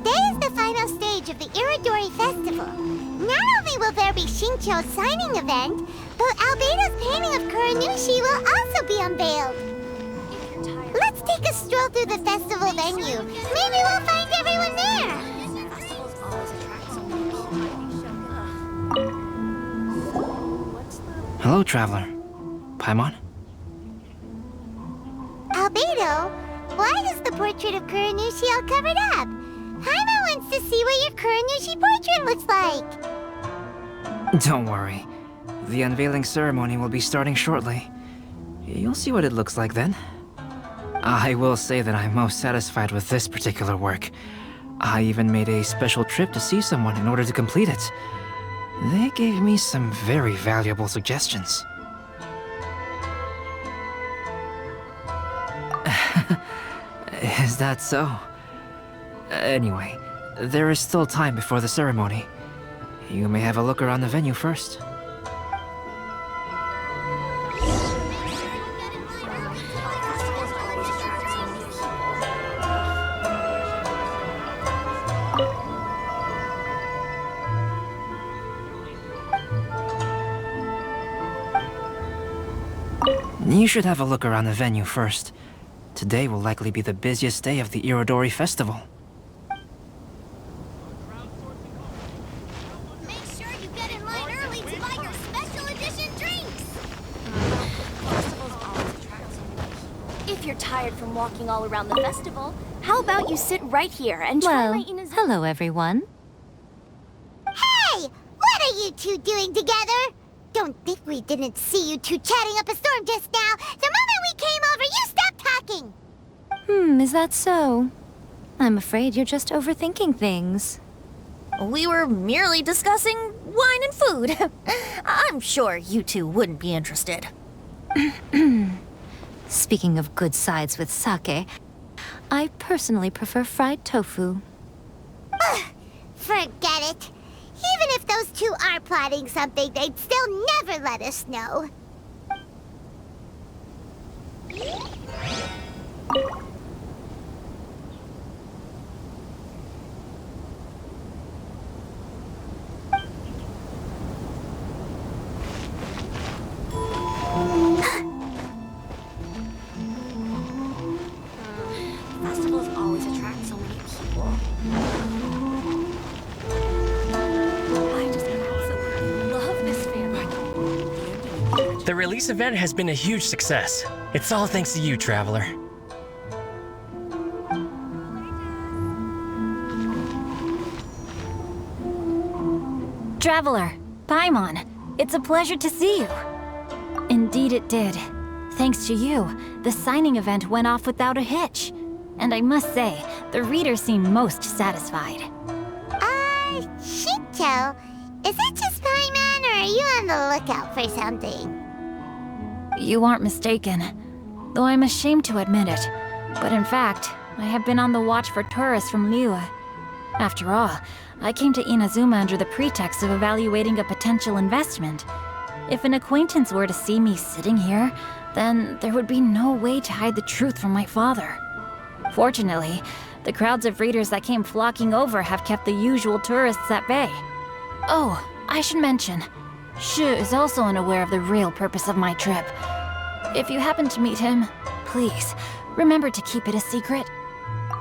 Today is the final stage of the Iridori Festival. Not only will there be Shincho's signing event, but Albedo's painting of Kuranushi will also be unveiled. Let's take a stroll through the festival venue. Maybe we'll find everyone there. Hello, traveler. Paimon? Albedo, why is the portrait of Kuranushi all covered up? Paimon wants to see what your Kuranushi portrait looks like. Don't worry. The unveiling ceremony will be starting shortly. You'll see what it looks like then. I will say that I'm most satisfied with this particular work. I even made a special trip to see someone in order to complete it. They gave me some very valuable suggestions. Is that so? Anyway, there is still time before the ceremony. You may have a look around the venue first. You should have a look around the venue first. Today will likely be the busiest day of the Iridori Festival. Make sure you get in line early to buy your special edition drinks. If you're tired from walking all around the festival, how about you sit right here and try Well, my Inazuma? hello everyone. Hey! What are you two doing together? Don't think we didn't see you two chatting up a storm just now. The moment we came over, you stopped talking. Is that so? I'm afraid you're just overthinking things. We were merely discussing wine and food. I'm sure you two wouldn't be interested. Speaking of good sides with sake, I personally prefer fried tofu. Forget it. Even if those two are plotting something, they'd still never let us know. Festivals always attract so many people. I just absolutely love this family. The release event has been a huge success. It's all thanks to you, Traveler. Traveler, Paimon, it's a pleasure to see you. Indeed it did. Thanks to you, the signing event went off without a hitch. And I must say, the readers seem most satisfied. Shinto, is it just Paimon, or are you on the lookout for something? You aren't mistaken, though I'm ashamed to admit it. But in fact, I have been on the watch for tourists from Liyue. After all, I came to Inazuma under the pretext of evaluating a potential investment. If an acquaintance were to see me sitting here, then there would be no way to hide the truth from my father. Fortunately, the crowds of readers that came flocking over have kept the usual tourists at bay. Oh, I should mention, Shu is also unaware of the real purpose of my trip. If you happen to meet him, please, remember to keep it a secret.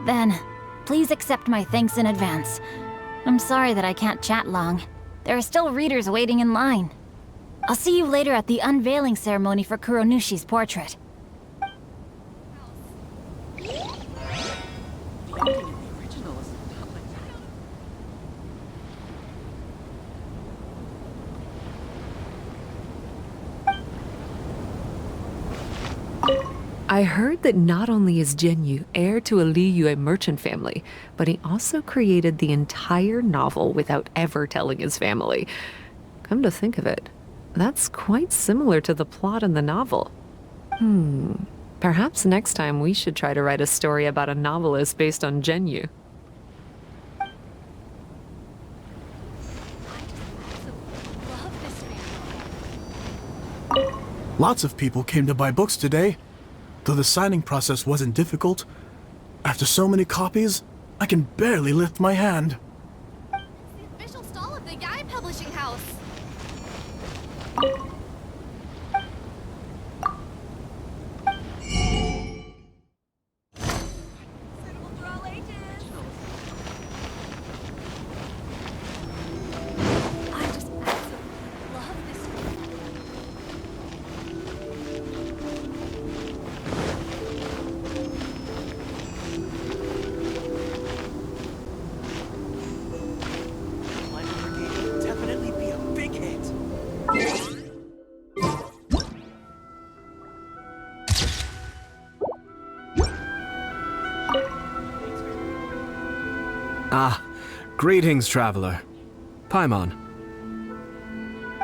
Then, please accept my thanks in advance. I'm sorry that I can't chat long. There are still readers waiting in line. I'll see you later at the unveiling ceremony for Kuronushi's portrait. I heard that not only is Genyu heir to a Liyue merchant family, but he also created the entire novel without ever telling his family. Come to think of it, that's quite similar to the plot in the novel. Perhaps next time we should try to write a story about a novelist based on Genyu. Lots of people came to buy books today. Though the signing process wasn't difficult, after so many copies, I can barely lift my hand. It's the official stall of the Yae publishing house. Suitable for all ages. I just absolutely love this. Definitely be a big hit. Ah, greetings, traveler. Paimon.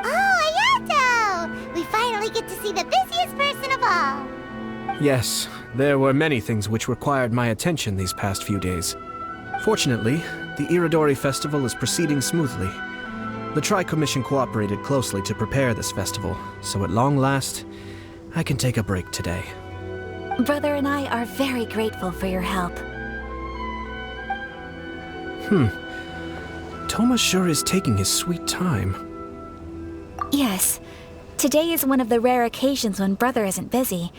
Oh, Ayato! We finally get to see the busiest person of all. Yes, there were many things which required my attention these past few days. Fortunately, the Iridori Festival is proceeding smoothly. The Tri-Commission cooperated closely to prepare this festival, so at long last, I can take a break today. Brother and I are very grateful for your help. Toma sure is taking his sweet time. Yes. Today is one of the rare occasions when Brother isn't busy.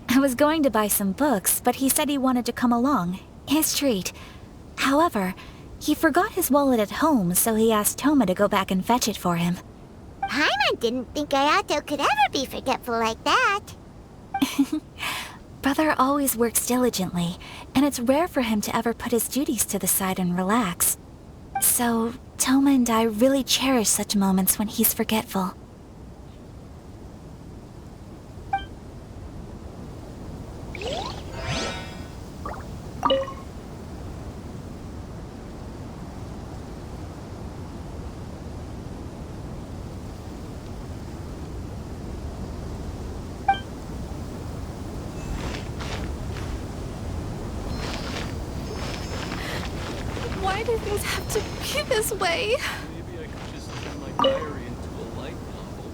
I was going to buy some books, but he said he wanted to come along. His treat. However, he forgot his wallet at home, so he asked Toma to go back and fetch it for him. Paimon didn't think Ayato could ever be forgetful like that. Brother always works diligently, and it's rare for him to ever put his duties to the side and relax. So, Toma and I really cherish such moments when he's forgetful. Why do things have to be this way? Maybe I could just turn my diary into a light novel.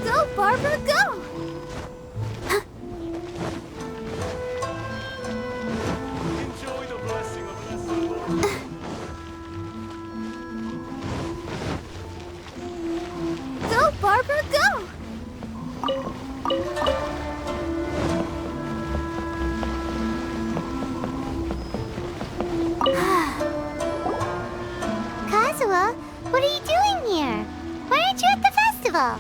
Go, Barbara, go! Enjoy the blessing of lesson, Lord. Go, Barbara, go! Kazuha, what are you doing here? Why aren't you at the festival?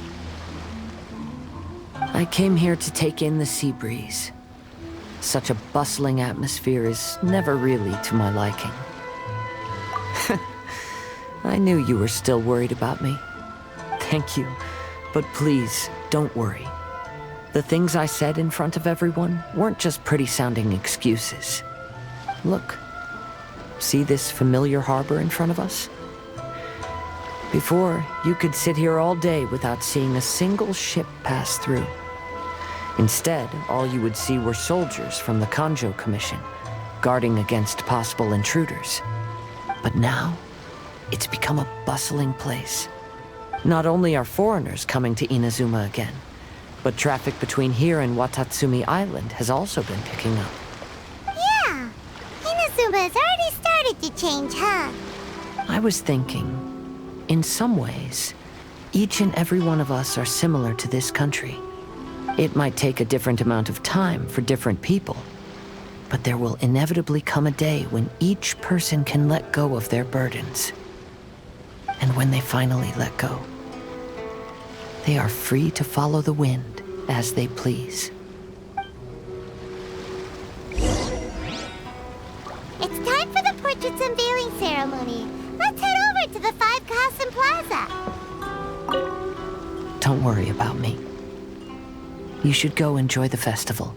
I came here to take in the sea breeze. Such a bustling atmosphere is never really to my liking. I knew you were still worried about me. Thank you, but please, don't worry. The things I said in front of everyone weren't just pretty-sounding excuses. Look, see this familiar harbor in front of us? Before, you could sit here all day without seeing a single ship pass through. Instead, all you would see were soldiers from the Kanjo Commission, guarding against possible intruders. But now, it's become a bustling place. Not only are foreigners coming to Inazuma again, but traffic between here and Watatsumi Island has also been picking up. Yeah, Inazuma has already started to change, huh? I was thinking, in some ways, each and every one of us are similar to this country. It might take a different amount of time for different people, but there will inevitably come a day when each person can let go of their burdens. And when they finally let go, they are free to follow the wind as they please. It's time for the portrait's unveiling ceremony. Let's head over to the Five Kaisen Plaza. Don't worry about me. You should go enjoy the festival.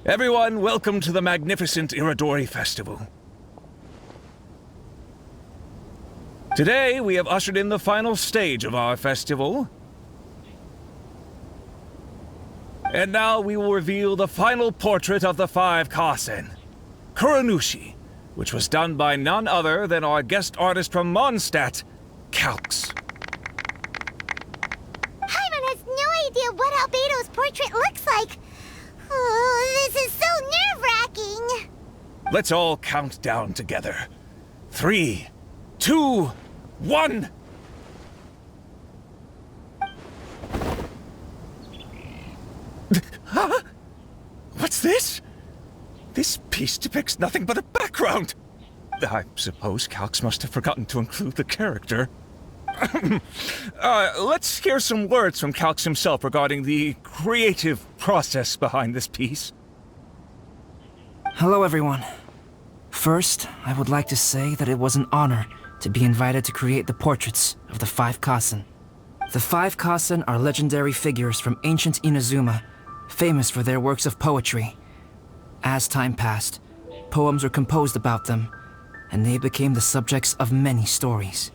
Everyone, welcome to the magnificent Iridori Festival. Today, we have ushered in the final stage of our festival. And now we will reveal the final portrait of the Five Kaisen, Kuranushi, which was done by none other than our guest artist from Mondstadt, Calx. Paimon has no idea what Albedo's portrait looks like. Oh, this is so nerve-wracking. Let's all count down together. 3, 2, 1. Huh? What's this? This piece depicts nothing but a background. I suppose Calx must have forgotten to include the character. Let's hear some words from Calx himself regarding the creative process behind this piece. Hello, everyone. First, I would like to say that it was an honor to be invited to create the portraits of the Five Kaisen. The Five Kaisen are legendary figures from ancient Inazuma, famous for their works of poetry. As time passed, poems were composed about them, and they became the subjects of many stories.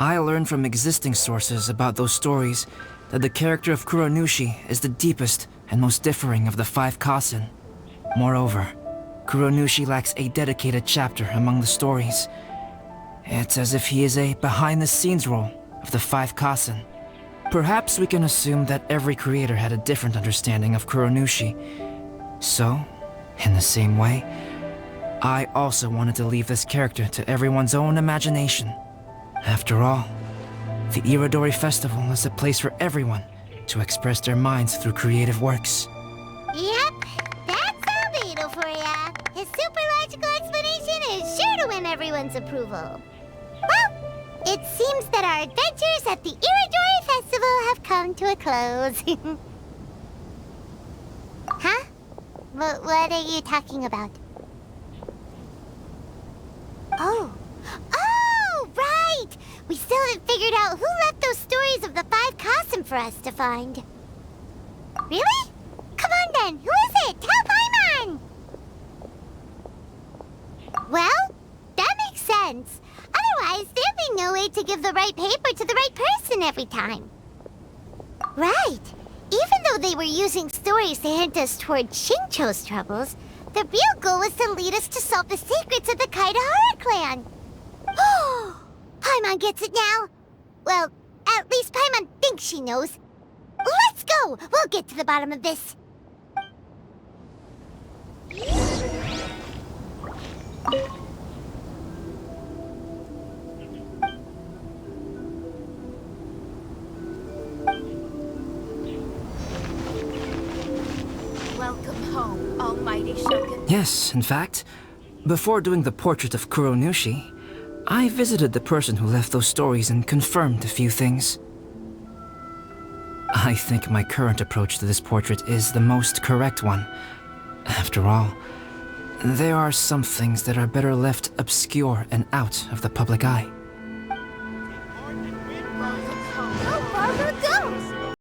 I learned from existing sources about those stories that the character of Kuranushi is the deepest and most differing of the Five Kaisen. Moreover, Kuranushi lacks a dedicated chapter among the stories. It's as if he is a behind-the-scenes role of the Five Kaisen. Perhaps we can assume that every creator had a different understanding of Kuranushi. So, in the same way, I also wanted to leave this character to everyone's own imagination. After all, the Iridori Festival is a place for everyone to express their minds through creative works. Yep, that's Albedo for ya. His super logical explanation is sure to win everyone's approval. Well, it seems that our adventures at the Iridori Festival have come to a close. Huh? What are you talking about? Oh, right! We still haven't figured out who left those stories of the Five Kaisen for us to find. Really? Come on then, who is it? Tell Paimon! Well, that makes sense. Otherwise, there'd be no way to give the right paper to the right person every time. Right. Even though they were using stories to hint us toward Shincho's troubles, the real goal was to lead us to solve the secrets of the Kaidahara clan. Oh, Paimon gets it now. Well, at least Paimon thinks she knows. Let's go! We'll get to the bottom of this. Welcome home, almighty Shogun. Yes, in fact, before doing the portrait of Kuranushi, I visited the person who left those stories and confirmed a few things. I think my current approach to this portrait is the most correct one. After all, there are some things that are better left obscure and out of the public eye.